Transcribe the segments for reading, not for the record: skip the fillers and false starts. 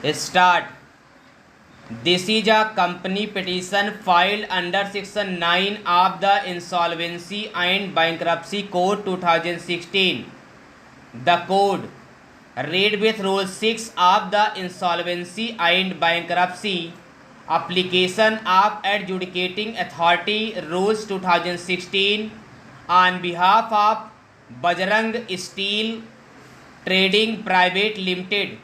Start. This is a company petition filed under Section 9 of the Insolvency and Bankruptcy Code 2016. The code, read with Rule 6 of the Insolvency and Bankruptcy Application of Adjudicating Authority Rules 2016, on behalf of Bajrang Steel Trading Private Limited,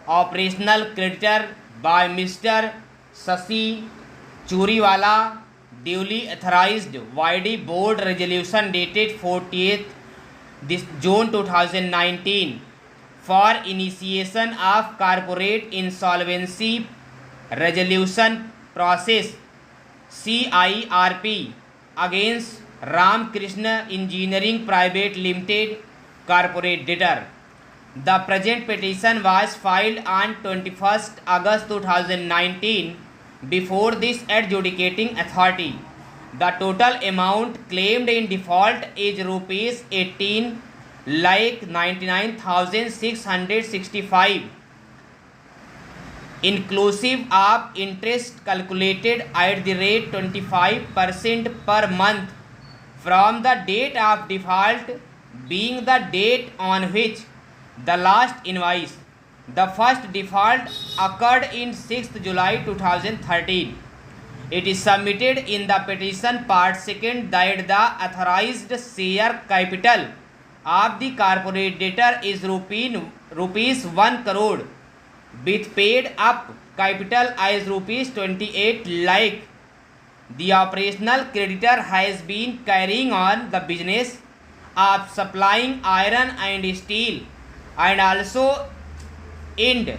operational creditor by Mr. Sasi Churiwala, duly authorized YD Board Resolution dated 48th June 2019 for initiation of corporate insolvency resolution process CIRP against Ram Krishna Engineering Private Limited corporate debtor. The present petition was filed on 21st August 2019 before this adjudicating authority. The total amount claimed in default is rupees 18,99,665, inclusive of interest calculated at the rate 25% per month from the date of default being the date on which the last invoice. The first default occurred in 6th July 2013. It is submitted in the petition part 2nd that the authorized share capital of the corporate debtor is rupees 1 crore with paid up capital as rupees 28 lakh. The operational creditor has been carrying on the business of supplying iron and steel and also end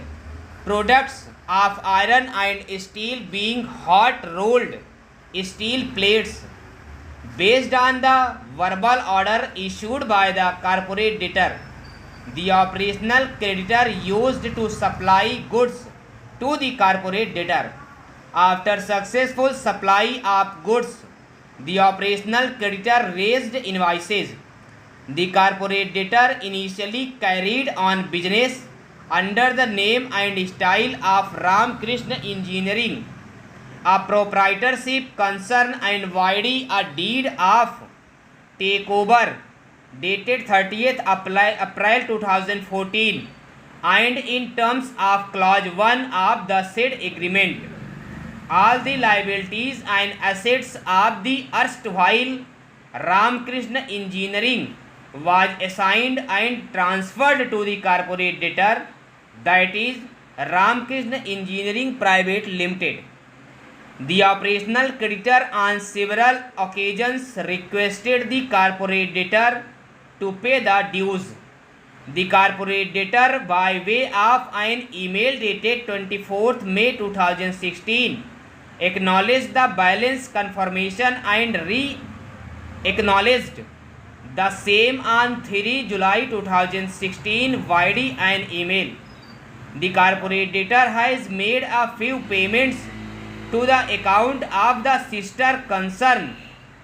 products of iron and steel being hot rolled steel plates based on the verbal order issued by the corporate debtor. The operational creditor used to supply goods to the corporate debtor. After successful supply of goods, the operational creditor raised invoices. The corporate debtor initially carried on business under the name and style of Ram Krishna Engineering, a proprietorship concern, and YD a deed of takeover dated 30th April 2014 and in terms of clause 1 of the said agreement. All the liabilities and assets of the erstwhile Ram Krishna Engineering was assigned and transferred to the corporate debtor, that is Ram Krishna Engineering Private Limited. The operational creditor on several occasions requested the corporate debtor to pay the dues. The corporate debtor, by way of an email dated 24th May 2016, acknowledged the balance confirmation and re-acknowledged the same on 3 July 2016 via an email. The corporate debtor has made a few payments to the account of the sister concern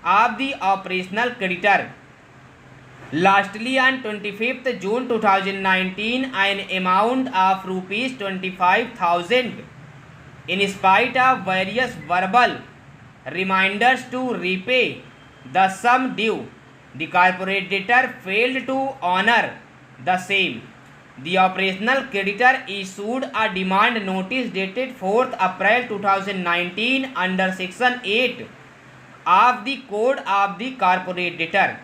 of the operational creditor. Lastly, on 25th June 2019, an amount of rupees 25,000, in spite of various verbal reminders to repay the sum due, the corporate debtor failed to honor the same. The operational creditor issued a demand notice dated 4th April 2019 under Section 8 of the Code of the Corporate Debtor.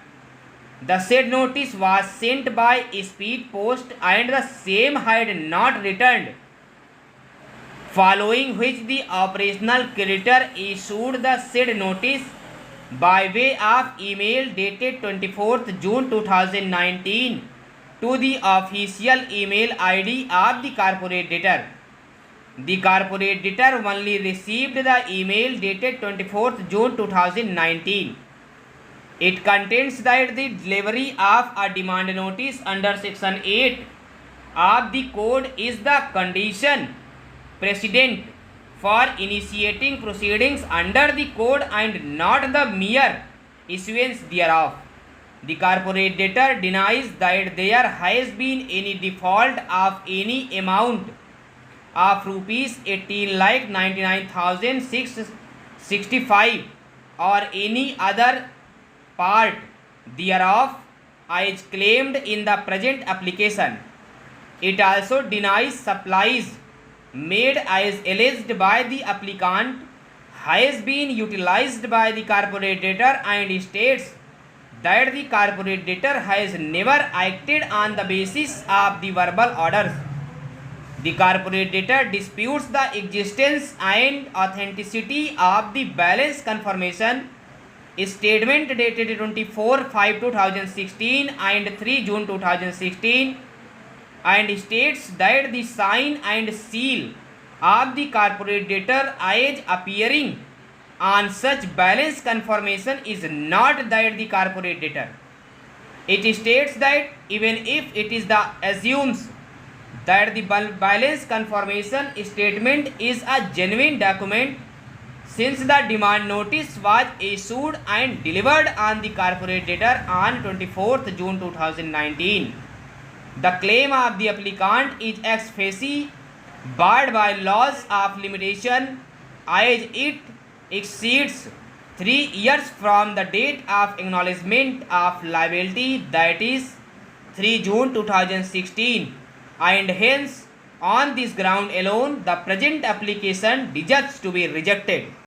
The said notice was sent by speed post and the same had not returned, following which the operational creditor issued the said notice by way of email dated 24th June 2019 to the official email ID of the corporate debtor. The corporate debtor only received the email dated 24th June 2019. It contains that the delivery of a demand notice under Section 8 of the Code is the condition precedent for initiating proceedings under the Code and not the mere issuance thereof. The corporate debtor denies that there has been any default of any amount of rupees 18,99,665 or any other part thereof as claimed in the present application. It also denies supplies made as alleged by the applicant has been utilized by the corporate debtor and states that the corporate debtor has never acted on the basis of the verbal orders. The corporate debtor disputes the existence and authenticity of the balance confirmation statement dated 24/5/2016 and 3 June 2016 and states that the sign and seal of the corporate debtor as appearing on such balance confirmation is not that the corporate debtor. It states that even if it is the assumes that the balance confirmation statement is a genuine document, since the demand notice was issued and delivered on the corporate debtor on 24th June 2019, the claim of the applicant is ex facie barred by laws of limitation as it exceeds 3 years from the date of acknowledgement of liability, that is 3 June 2016, and hence on this ground alone the present application deserves to be rejected.